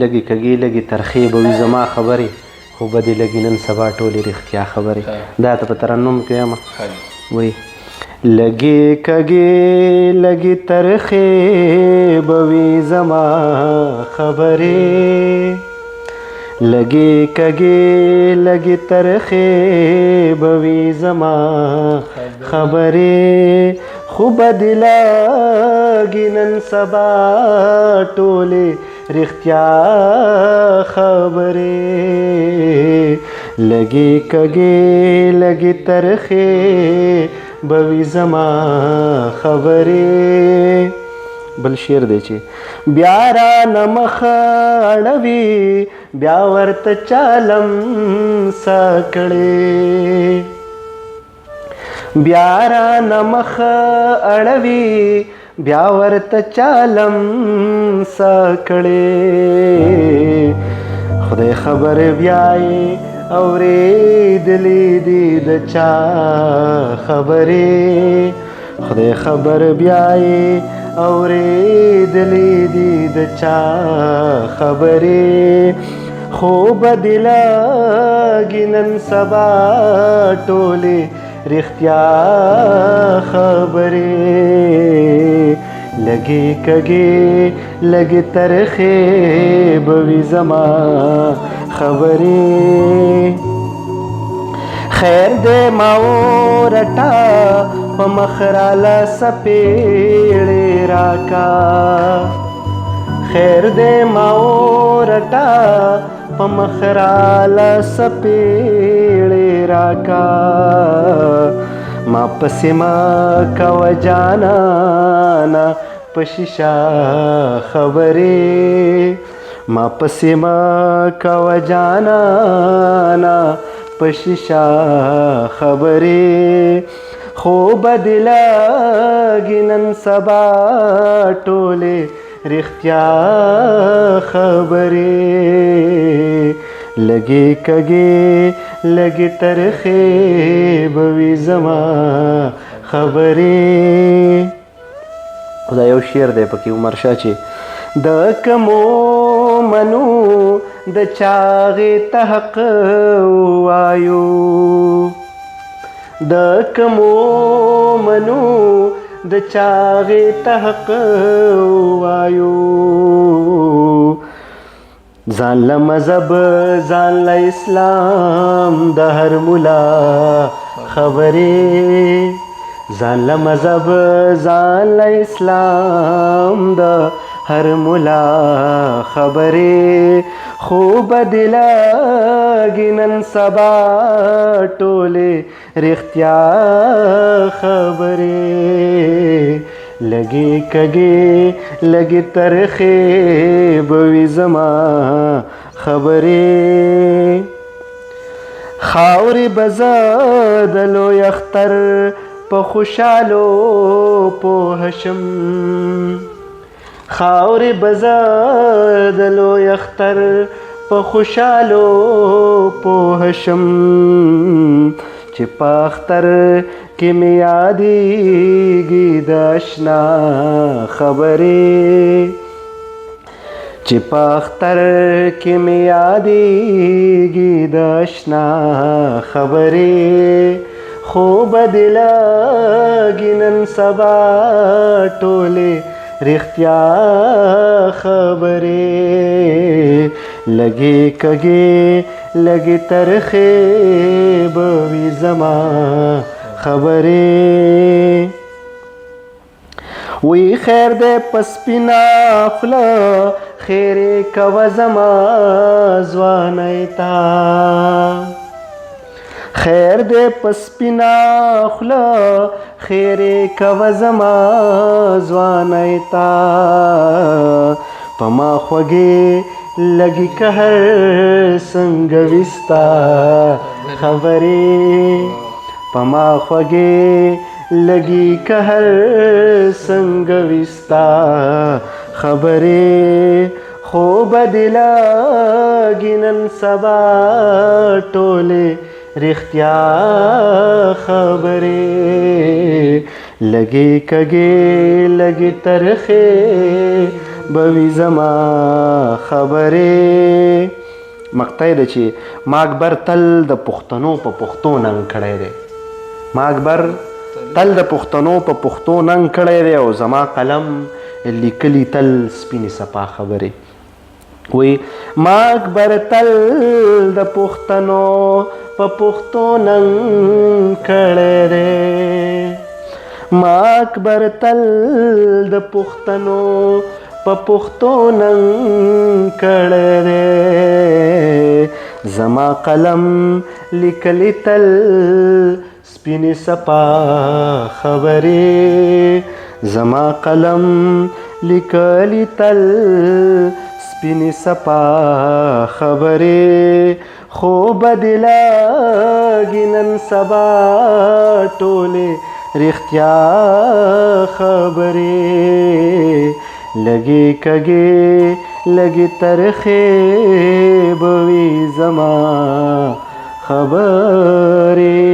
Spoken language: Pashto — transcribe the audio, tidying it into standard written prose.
لږې کږې لږې ترخې به وي زما خبرې خو به دې لږې نن سبا ټولې رښتیا خبرې دا ته په ترنم کې وایم وایي لږې کږې لږې ترخې به وي زما خبرې لږې کږې لږې ترخې به وي زما خبرې خو به دې لږې نن سبا ټولې رښتیا خبرې لږې کږې لږې ترخې به وي زما خبرې بل شعر دی چې بیا رانه مخ اړوي بیا ورته چالم سا کړې بیا رانه مخ اړوي بیا ورته چالم سا کړې خدای خبر بیا یې اورېدلې دي د چا خبرې خدای خبر بیا یې اورېدلې دي د چا خبرې خو به دې لږې نن سبا ټولې رښتیا خبرې لږې کږې لږې ترخې به وي زما خبرې خیر دې ما ورټه په مخ راله سپېړې راکا خیر دې ما ورټه په مخ راله سپېړې راکا ما پسې مه کوه جانانه په شیشه خبرې ما پسې مه کوه جانانه په شیشه خبرې خو به دې لږې نن سبا ټولې رښتیا خبرې لږې کږې لږې ترخې به وي زما خبرې دا یو شعر دی پکې عمر شاه چې د کمو منو د چاغې ته حق وایو د کمو منو د چاغې ته حق وایو ځان له مذهب ځان له اسلام د هر ملا خبرې ځان له مذهب ځان له اسلام د هر ملا خبرې خو به دې لږې نن سبا ټولې رښتیا خبرې لږې کږې لږې ترخې به وي زما خبرې خاورې به زه د لوی اختر په خوشحالو پوه شم خاورې به زه د لوی اختر په خوشحالو پوه شم چې په اختر کې مې یادېږي د اشنا خبرې چې په اختر کې مې یادېږي د اشنا خبرې خو به دې لږې نن سبا ټولې رښتیا خبرې لږې کږې لږې ترخې به وي زما خبرې وی خیر دې په سپینه خوله خیرې کوه زما ځوانۍ ته خیر دې په سپینه خوله خیرې کوه زما ځوانۍ ته په ما خوږې لګي که هر څنګه وي ستا خبرې په ما خوږې لګي که هر څنګه وي ستا خبرې خو به دې لږې نن سبا ټولې رښتیا خبرې لګې کږې لګې ترخې بوي زما خبرې. مقطع ده چې ما اکبر تل د پښتنو په پښتو ننګ کړی دی. ما اکبر تل د پښتنو په پښتو ننګ کړی دی او زما قلم لیکلی تل سپینې صفا خبرې. وی ما اکبر تل د پښتنو په پښتو ننګ کړی دی. ما اکبر تل د پښتنو په پښتو ننګ کړی دی. زما قلم لیکلی تل سپینې صفا خبرې. زما قلم لیکلی تل سپینې صفا خبرې. خو بدې لاګي نن سبا ټولې رښتیا خبرې. لګې کږې لګې ترخې به وي زما خبرې.